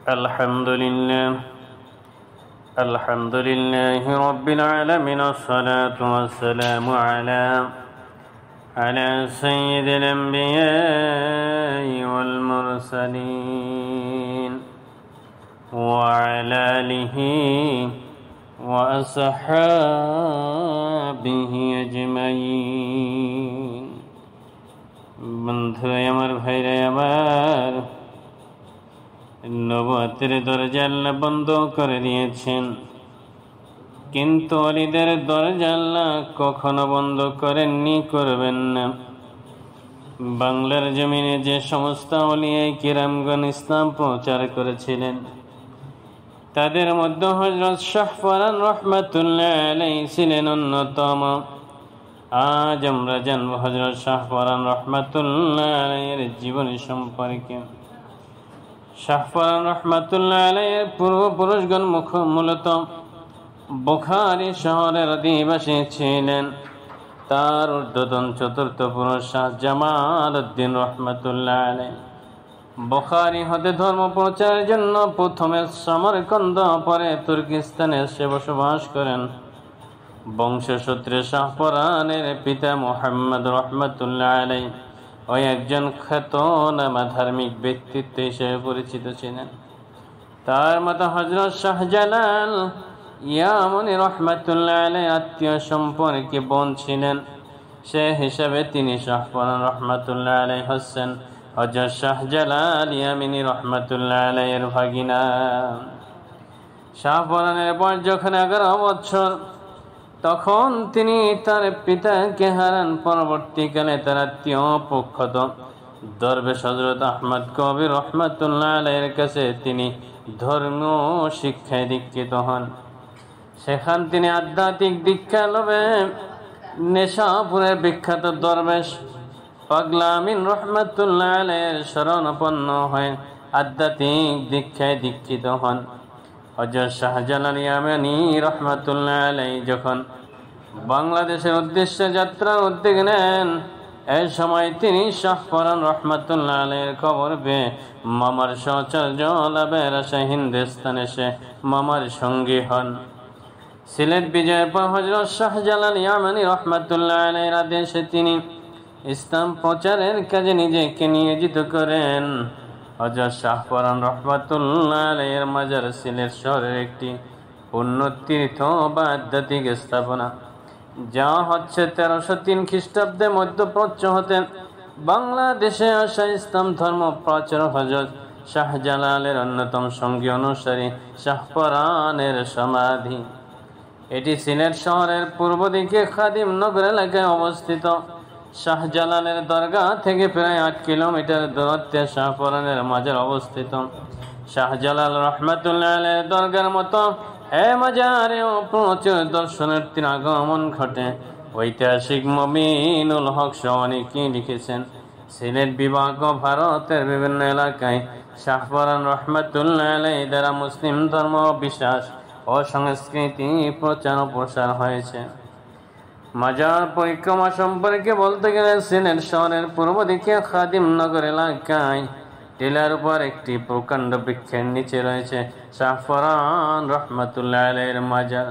الحمد لله رب العالمين، الصلاة والسلام على سيد الأنبياء والمرسلين وعلى آله وأصحابه أجمعين। বন্ধুরা আমার, ভাইরা আমার, নবুয়তের দরজা আল্লাহ বন্ধ করে দিয়েছেন, কিন্তু ওলিদের দরজা আল্লাহ কখনো বন্ধ করেননি, করবেন না। বাংলার জমিনে যে সমস্ত আউলিয়া কিরামগণ ইসলাম প্রচার করেছিলেন, তাদের মধ্যে হযরত শাহ ফরান রহমাতুল্লাহ আলাইহি ছিলেন অন্যতম। আজ আমরা জানব হযরত শাহ ফরান রহমাতুল্লাহ আলাইহির জীবনী সম্পর্কে। শাহ ফরান রহমাতুল্লাহ আলাইহির পূর্বপুরুষগণ মূলত বুখারী শহরের অধিবাসী ছিলেন। তার ঊর্ধ্বতন চতুর্থ পুরুষ শাহ জামাল উদ্দিন রহমাতুল্লাহ আলাইহি বুখারী হতে ধর্ম প্রচারের জন্য প্রথমে সমরকন্দ, পরে তুর্কিস্তানে এসে বসবাস করেন। বংশসূত্রে শাহ ফরানের পিতা মুহাম্মদ রহমাতুল্লাহ আলাইহি ওই একজন খ্যাতনামা ধার্মিক ব্যক্তিত্ব হিসেবে পরিচিত ছিলেন। তার মতো হযরত শাহজালাল ইয়ামানি রহমাতুল্লাহ আলাইহি আত্মীয় সম্পর্কে বোন ছিলেন। সে হিসাবে তিনি শাহ ফরান রহমাতুল্লাহ আলাইহি হচ্ছেন হযরত শাহজালাল ইয়ামানি রহমাতুল্লাহ আলাইহির ভাগিনা। শাহ ফরানের বয়স যখন 11 বছর, তখন তিনি তার পিতাকে হারান। পরবর্তীকালে তার আত্মীয় প্রখ্যাত দরবেশ হযরত আহমদ কবির রহমাতুল্লাহ আলাইহির কাছে তিনি ধর্মীয় শিক্ষায় দীক্ষিত হন। সেখান তিনি আধ্যাত্মিক দীক্ষা লোভে নেশাপুরের বিখ্যাত দরবেশ পাগলা আমিন রহমাতুল্লাহ আলাইহির শরণাপন্ন হয়ে আধ্যাত্মিক দীক্ষায় দীক্ষিত হন। হযরত শাহজালাল ইয়ামানি রহমাতুল্লাহ আলাইহি যখন বাংলাদেশের উদ্দেশ্যে যাত্রার উদ্যোগ নেন, এই সময় তিনি শাহ ফরান রহমাতুল্লাহ আলাইহির খবর পেয়ে মামার সাহচর্য লাভের আশায় হিন্দুস্তানে এসে মামার সঙ্গী হন। সিলেট বিজয়ের পর হযরত শাহজালাল ইয়ামানি রহমাতুল্লাহ আলাইহির আদেশে তিনি ইসলাম প্রচারের কাজে নিজেকে নিয়োজিত করেন। হযরত শাহ ফরান রহমাতুল্লাহ আলাইহির মাজার সিলেট শহরের একটি পুণ্যতীর্থ বা আধ্যাত্মিক স্থাপনা, যা হচ্ছে 1303 খ্রিস্টাব্দে মধ্যপ্রাচ্য হতে বাংলাদেশে আসা ইসলাম ধর্ম প্রচার হযরত শাহজালালের অন্যতম সঙ্গী অনুসারী শাহ ফরানের সমাধি। এটি সিলেট শহরের পূর্ব দিকে খাদিম নগর এলাকায় অবস্থিত। শাহজালালের দরগাহ থেকে প্রায় 8 কিলোমিটার দূরত্বে শাহ ফরানের মাজার অবস্থিত। শাহজালাল রহমাতুল্লাহ আলাইহির দরগার মতো এই মাজারেও প্রচুর দর্শনার্থীর আগমন ঘটে। ঐতিহাসিক মমিনুল হক সহ অনেকেই লিখেছেন, সিলেট বিভাগ ও ভারতের বিভিন্ন এলাকায় শাহ ফরান রহমাতুল্লাহ আলাইহি দ্বারা মুসলিম ধর্ম, বিশ্বাস ও সংস্কৃতি প্রচার ও প্রসার হয়েছে। মাজার পরিক্রমা সম্পর্কে বলতে গেলে সিলেট শহরের পূর্ব দিকে খাদিম নগর এলাকায় টিলার উপর একটি প্রকাণ্ড বৃক্ষের নিচে রয়েছে শাহ ফরান রহমাতুল্লাহ আলাইহির মাজার।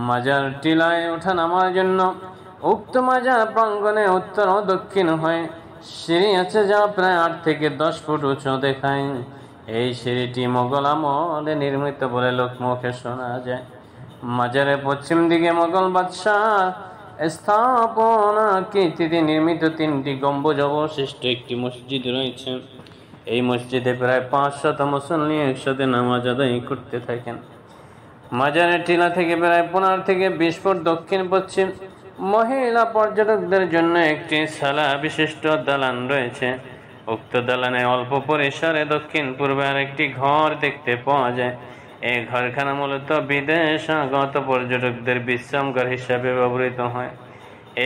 মাজার টিলায় ওঠা নামার জন্য উক্ত মাজার প্রাঙ্গণে উত্তর ও দক্ষিণ হয়ে সিঁড়ি আছে, যা প্রায় 8 থেকে 10 ফুট উঁচু দেখায়। এই সিঁড়িটি মোগল আমলে নির্মিত বলে লোকমুখে শোনা যায়। মাজারের পশ্চিম দিকে মোগল বাদশাহ স্থাপনা কীর্তিতে নির্মিত 3টি গম্বুজ অবশিষ্ট একটি মসজিদ রয়েছে। এই মসজিদে প্রায় 500 মুসল্লি একসাথে নামাজ আদায় করতে থাকেন। মাজারের টিলা থেকে প্রায় 15 থেকে 20 ফুট দক্ষিণ পশ্চিম মহিলা পর্যটকদের জন্য একটি সালা বিশিষ্ট দালান রয়েছে। উক্ত দালানে অল্প পরিসরে দক্ষিণ পূর্বে আরেকটি ঘর দেখতে পাওয়া যায়। এই ঘরখানা মূলত বিদেশাগত পর্যটকদের বিশ্রামঘর হিসাবে ব্যবহৃত হয়।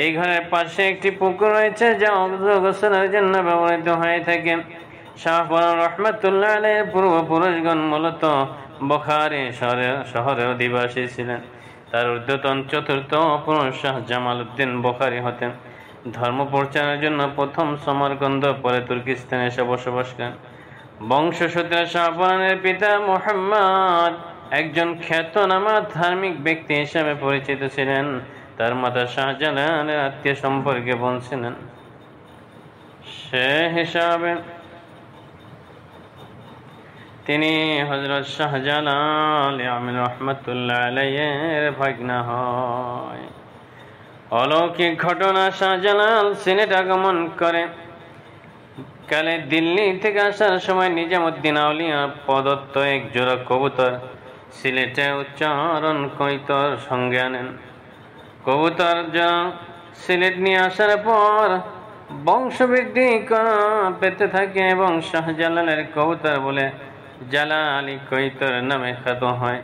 এই ঘরের পাশে একটি পুকুর রয়েছে, যা গোসলের জন্য ব্যবহৃত হয়ে থাকে। শাহ ফরান রহমাতুল্লাহ আলাইহির পূর্বপুরুষগণ মূলত বুখারী শহরের অধিবাসী ছিলেন। তার ঊর্ধ্বতন চতুর্থ পুরুষ শাহ জামাল উদ্দিন বুখারী হতেন ধর্ম প্রচারের জন্য প্রথম সমরকন্দ, পরে তুর্কিস্তানে এসে বসবাস করেন। বংশসূত্রে শাহপরানের পিতা মুহাম্মদ একজন খ্যাতনামা ধার্মিক ব্যক্তি হিসেবে পরিচিত ছিলেন। তার মাতা শাহজালালের আত্মীয় সম্পর্কে বলছিলেন, সে হিসাবে তিনি হযরত শাহজালাল আমিন রহমাতুল্লাহ আলাইহির ভাগনা হয়। অলৌকিক ঘটনা, শাহজালাল সিলেট আগমন করে কালে দিল্লি থেকে আসার সময় নিজামুদ্দিন আউলিয়া প্রদত্ত এক জোড়া কবুতর সিলেটে উচ্চারণ কইতর সঙ্গে আনেন। কবুতর যা সিলেট নিয়ে আসার পর বংশবৃদ্ধি পেতে থাকে এবং শাহজালালের কবুতর বলে জালালি কইতর নামে খ্যাত হয়।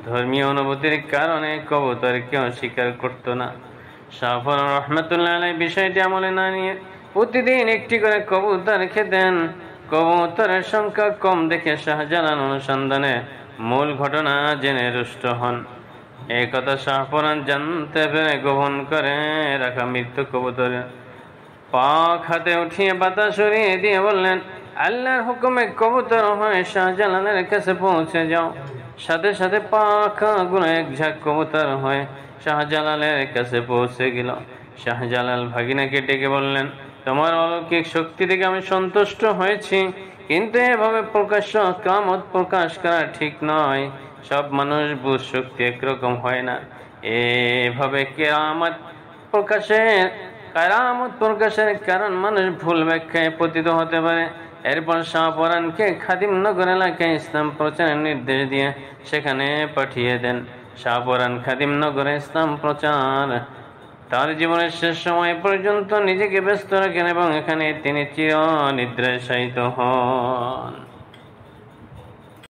ধর্মীয় অনুভূতির কারণে কবুতর কেউ স্বীকার করত না। শাহপরান রহমতুল্লাহ আলাইহি বিষয়টি আমলে না নিয়ে প্রতিদিন একটি করে কবুতর খেতেন। কবুতরের সংখ্যা কম দেখে শাহজালাল অনুসন্ধানে মূল ঘটনা জেনে রুষ্ট হন। এই কথা শাহপরান জানতে পেরে গোপন করে রাখা মৃত্যু কবুতরের পাখ হাতে উঠিয়ে বাতাস সরিয়ে দিয়ে বললেন, আল্লাহর হুকুমে কবুতর হয়ে শাহজালালের কাছে পৌঁছে যাও। সাথে সাথে পাখাগুলো এক ঝাঁক কবুতর হয়ে শাহজালালের কাছে পৌঁছে গেল। শাহজালাল ভাগিনাকে ডেকে বললেন, তোমার অলৌকিক শক্তি থেকে আমি সন্তুষ্ট হয়েছি, কিন্তু এভাবে প্রকাশ্য কামত প্রকাশ করা ঠিক নয়। সব মানুষ বুঝ শক্তি একরকম হয় না। এভাবে কেরামত প্রকাশের কারণ মানুষ ভুল ব্যাখ্যায় পতিত হতে পারে। এরপর শাহপরানকে খাদিমনগর এলাকায় ইসলাম প্রচারের নির্দেশ দিয়ে সেখানে পাঠিয়ে দেন। শাহপরান খাদিমনগরে ইসলাম প্রচার তার জীবনের শেষ সময় পর্যন্ত নিজেকে ব্যস্ত রাখেন এবং এখানে তিনি চিরনিদ্রায় শায়িত হন।